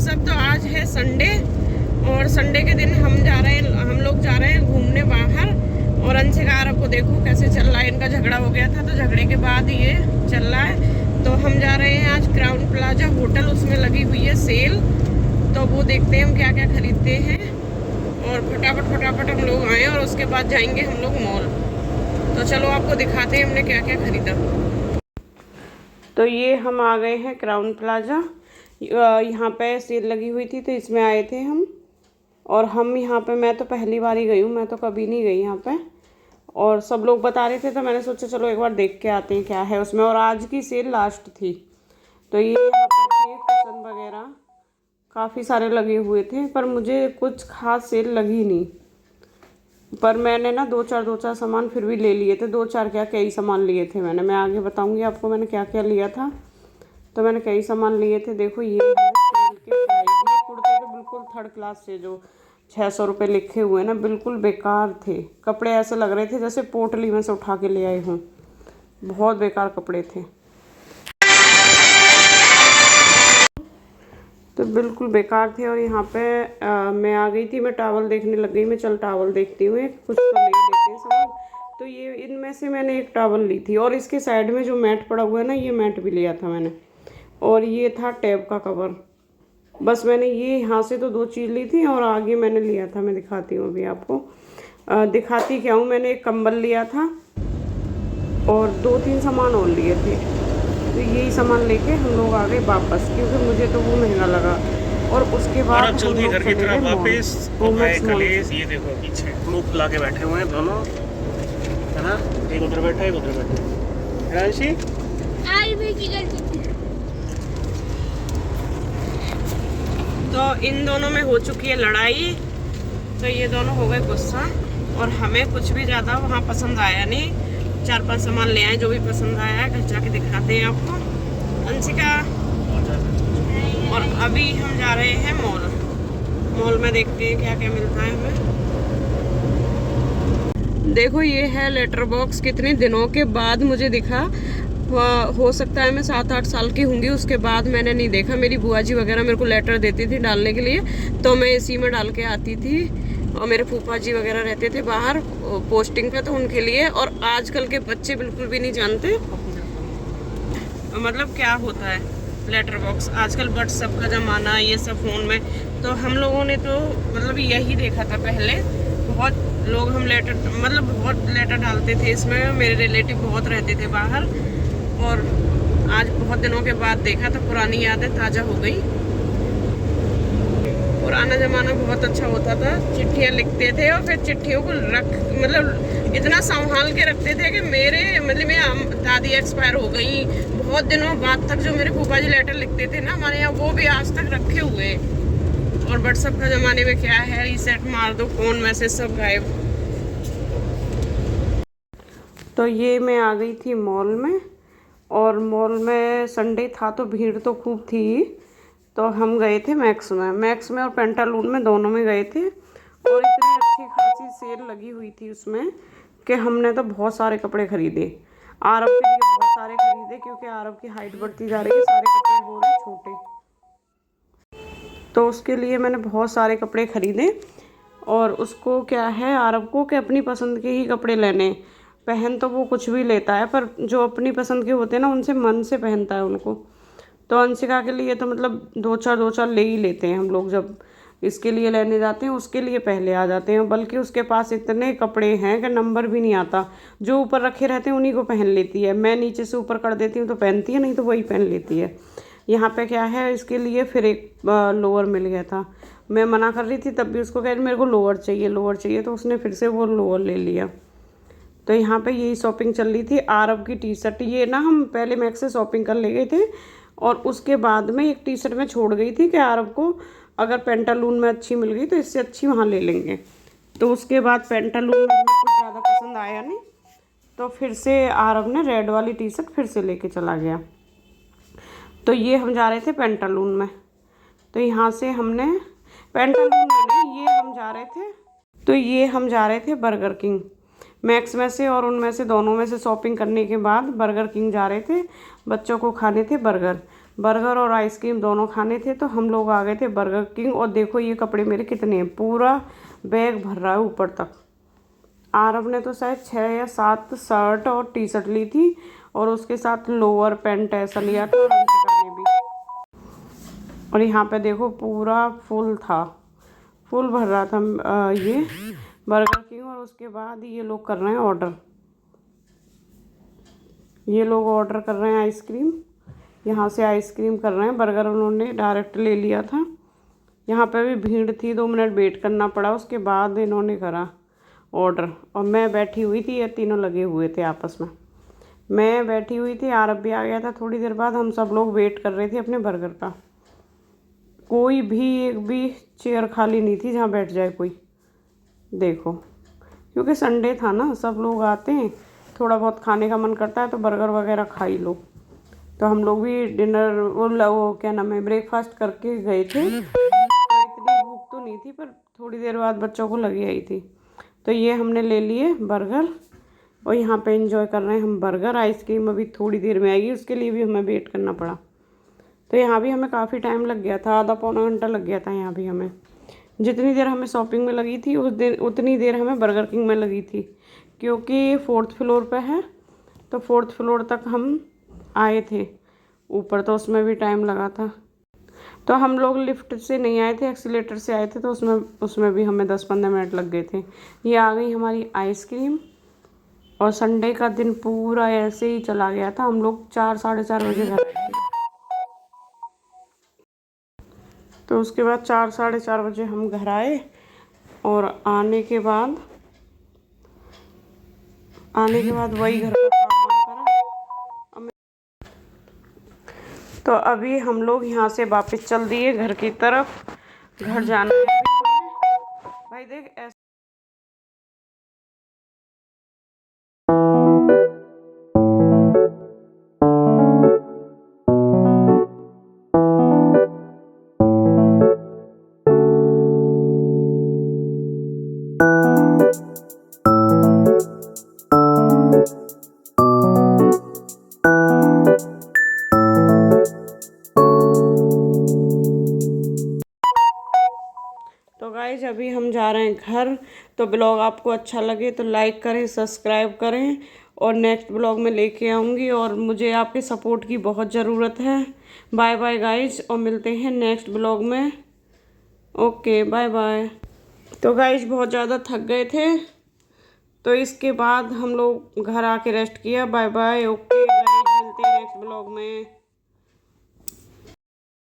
सब, तो आज है संडे और संडे के दिन हम लोग जा रहे हैं घूमने बाहर। और अंशिका आरव को देखो कैसे चल रहा है, इनका झगड़ा हो गया था तो झगड़े के बाद ये चल रहा है। तो हम जा रहे हैं आज क्राउन प्लाजा होटल, उसमें लगी हुई है सेल, तो वो देखते हैं हम क्या क्या खरीदते हैं। और फटाफट हम लोग आए और उसके बाद जाएंगे हम लोग मॉल। तो चलो आपको दिखाते हैं हमने क्या क्या खरीदा। तो ये हम आ गए हैं क्राउन प्लाजा, यहाँ पे सेल लगी हुई थी तो इसमें आए थे हम। और हम यहाँ पे, मैं तो पहली बार ही गई हूँ, मैं तो कभी नहीं गई यहाँ पे। और सब लोग बता रहे थे तो मैंने सोचा चलो एक बार देख के आते हैं क्या है उसमें। और आज की सेल लास्ट थी, तो ये यहाँ पे थे कुशन वगैरह काफ़ी सारे लगे हुए थे, पर मुझे कुछ खास सेल लगी नहीं। पर मैंने ना दो चार सामान फिर भी ले लिए थे, दो चार क्या कई सामान लिए थे मैं आगे बताऊंगी आपको मैंने क्या क्या लिया था। तो मैंने कई सामान लिए थे। देखो ये है सेल के प्राइस, ये कुर्ते तो बिल्कुल थर्ड क्लास से जो 600 रुपये लिखे हुए ना, बिल्कुल बेकार थे कपड़े। ऐसे लग रहे थे जैसे पोटली में से उठा के ले आई हूँ, बहुत बेकार कपड़े थे, तो बिल्कुल बेकार थे। और यहाँ पे मैं आ गई थी, मैं टावल देखने लग गई, मैं चल टावल देखती हूँ कुछ तो ले लेते हैं सामान। तो ये इनमें से मैंने एक टावल ली थी, और इसके साइड में जो मैट पड़ा हुआ है ना, ये मैट भी लिया था मैंने। और ये था टैब का कवर। बस मैंने ये यहाँ से तो 2 चीज़ ली थी, और आगे मैंने लिया था, मैं दिखाती हूँ अभी आपको। दिखाती क्या हूँ, मैंने एक कंबल लिया था और 2-3 सामान और लिए थे। तो यही सामान लेके हम लोग आ गए वापस, क्योंकि मुझे तो वो महंगा लगा। और उसके बाद जल्दी घर की तरफ वापस। ये देखो पीछे मुंह फुला के बैठे हुए हैं दोनों, है ना, एक उधर बैठा है एक उधर बैठा है। रांशी तो इन दोनों में हो चुकी है लड़ाई, तो ये दोनों हो गए गुस्सा। और हमें कुछ भी ज़्यादा वहाँ पसंद आया नहीं, 4-5 सामान ले आए जो भी पसंद आया, घर जाके दिखाते हैं आपको। अंशिका, और अभी हम जा रहे हैं मॉल में देखते हैं क्या क्या मिलता है हमें। देखो ये है लेटर बॉक्स, कितने दिनों के बाद मुझे दिखा। हो सकता है मैं 7-8 साल की होंगी, उसके बाद मैंने नहीं देखा। मेरी बुआ जी वगैरह मेरे को लेटर देती थी डालने के लिए, तो मैं इसी में डाल के आती थी। और मेरे फूफा जी वगैरह रहते थे बाहर पोस्टिंग पे, तो उनके लिए। और आजकल के बच्चे बिल्कुल भी नहीं जानते मतलब क्या होता है लेटर बॉक्स। आजकल व्हाट्सएप का ज़माना, ये सब फ़ोन में। तो हम लोगों ने तो मतलब यही देखा था पहले। बहुत लोग हम बहुत लेटर डालते थे इसमें, मेरे रिलेटिव बहुत रहते थे बाहर। और आज बहुत दिनों के बाद देखा तो पुरानी यादें ताज़ा हो गई। पुराना ज़माना बहुत अच्छा होता था, चिट्ठियाँ लिखते थे और फिर चिट्ठियों को इतना संभाल के रखते थे कि मेरी दादी एक्सपायर हो गई, बहुत दिनों बाद तक जो मेरे फूफा जी लेटर लिखते थे ना हमारे यहाँ, वो भी आज तक रखे हुए। और व्हाट्सएप का ज़माने में क्या है, रीसेट मार दो फ़ोन, मैसेज सब गायब। तो ये मैं आ गई थी मॉल में, और मॉल में संडे था तो भीड़ तो खूब थी। तो हम गए थे मैक्स में और पेंटालून में, दोनों में गए थे। और इतनी अच्छी खासी सेल लगी हुई थी उसमें कि हमने तो बहुत सारे कपड़े खरीदे। आरव के लिए बहुत सारे खरीदे, क्योंकि आरव की हाइट बढ़ती जा रही है, सारे कपड़े हो रहे छोटे, तो उसके लिए मैंने बहुत सारे कपड़े खरीदे। और उसको क्या है, आरव को कि अपनी पसंद के ही कपड़े लेने। पहन तो वो कुछ भी लेता है, पर जो अपनी पसंद के होते हैं ना, उनसे मन से पहनता है उनको। तो अंशिका के लिए तो मतलब 2-4 ले ही लेते हैं हम लोग। जब इसके लिए लेने जाते हैं उसके लिए पहले आ जाते हैं, बल्कि उसके पास इतने कपड़े हैं कि नंबर भी नहीं आता। जो ऊपर रखे रहते हैं उन्हीं को पहन लेती है, मैं नीचे से ऊपर कर देती हूँ तो पहनती है, नहीं तो वही पहन लेती है। यहाँ पे क्या है, इसके लिए फिर एक लोअर मिल गया था। मैं मना कर रही थी तब भी उसको कह रही मेरे को लोअर चाहिए, तो उसने फिर से वो लोअर ले लिया। तो यहाँ पे यही शॉपिंग चल रही थी। आरव की टी शर्ट, ये ना हम पहले मैक्स से शॉपिंग कर ले गए थे, और उसके बाद में एक टी शर्ट में छोड़ गई थी कि आरव को अगर पेंटालून में अच्छी मिल गई तो इससे अच्छी वहाँ ले लेंगे। तो उसके बाद पेंटालून में कुछ ज़्यादा पसंद आया नहीं, तो फिर से आरव ने रेड वाली टी शर्ट फिर से लेके चला गया। तो ये हम जा रहे थे पेंटालून में, तो यहाँ से हमने पेंटालून में नहीं, ये हम जा रहे थे बर्गर किंग। मैक्स में से और उनमें से दोनों में से शॉपिंग करने के बाद बर्गर किंग जा रहे थे, बच्चों को खाने थे बर्गर। बर्गर और आइसक्रीम दोनों खाने थे, तो हम लोग आ गए थे बर्गर किंग। और देखो ये कपड़े मेरे कितने हैं, पूरा बैग भर रहा है ऊपर तक। आरव ने तो शायद 6 या 7 शर्ट और टी शर्ट ली थी, और उसके साथ लोअर पैंट ऐसा लिया था, और अंशिका ने भी। और यहाँ पे देखो पूरा फुल था, फुल भर रहा था ये बर्गर किंग। और उसके बाद ये लोग कर रहे हैं ऑर्डर, ये लोग ऑर्डर कर रहे हैं आइसक्रीम। यहाँ से आइसक्रीम कर रहे हैं, बर्गर उन्होंने डायरेक्ट ले लिया था। यहाँ पे भी भीड़ थी, 2 मिनट वेट करना पड़ा, उसके बाद इन्होंने करा ऑर्डर। और मैं बैठी हुई थी, ये तीनों लगे हुए थे आपस में, मैं बैठी हुई थी, आरब भी आ गया था थोड़ी देर बाद। हम सब लोग वेट कर रहे थे अपने बर्गर का। कोई भी एक भी चेयर खाली नहीं थी जहाँ बैठ जाए कोई। देखो, क्योंकि संडे था ना, सब लोग आते हैं, थोड़ा बहुत खाने का मन करता है तो बर्गर वगैरह खा ही लो। तो हम लोग भी डिनर वो क्या नाम है, ब्रेकफास्ट करके गए थे। इतनी भूख तो नहीं थी, पर थोड़ी देर बाद बच्चों को लगी आई थी। तो ये हमने ले लिए बर्गर, और यहाँ पे एंजॉय कर रहे हैं हम बर्गर। आइसक्रीम अभी थोड़ी देर में आएगी, उसके लिए भी हमें वेट करना पड़ा। तो यहाँ भी हमें काफ़ी टाइम लग गया था, आधा पौना घंटा लग गया था यहाँ भी हमें। जितनी देर हमें शॉपिंग में लगी थी उतनी देर हमें बर्गर किंग में लगी थी, क्योंकि 4th फ्लोर पे है, तो 4th फ्लोर तक हम आए थे ऊपर, तो उसमें भी टाइम लगा था। तो हम लोग लिफ्ट से नहीं आए थे, एक्सीलेटर से आए थे, तो उसमें भी हमें 10-15 मिनट लग गए थे। ये आ गई हमारी आइसक्रीम। और संडे का दिन पूरा ऐसे ही चला गया था। हम लोग 4-4:30 बजे घर आए थे। तो उसके बाद 4-4:30 बजे हम घर आए, और आने के बाद वही घर का काम करा। तो अभी हम लोग यहाँ से वापस चल दिए घर की तरफ, घर जाना है भाई। देख ऐसे तो गाइज अभी हम जा रहे हैं घर। तो ब्लॉग आपको अच्छा लगे तो लाइक करें, सब्सक्राइब करें, और नेक्स्ट ब्लॉग में लेके आऊँगी। और मुझे आपके सपोर्ट की बहुत ज़रूरत है। बाय बाय गाइज, और मिलते हैं नेक्स्ट ब्लॉग में। Okay bye bye. तो गाइज बहुत ज़्यादा थक गए थे, तो इसके बाद हम लोग घर आके रेस्ट किया। Bye bye. ओके गाइज, मिलते हैं नेक्स्ट ब्लॉग में।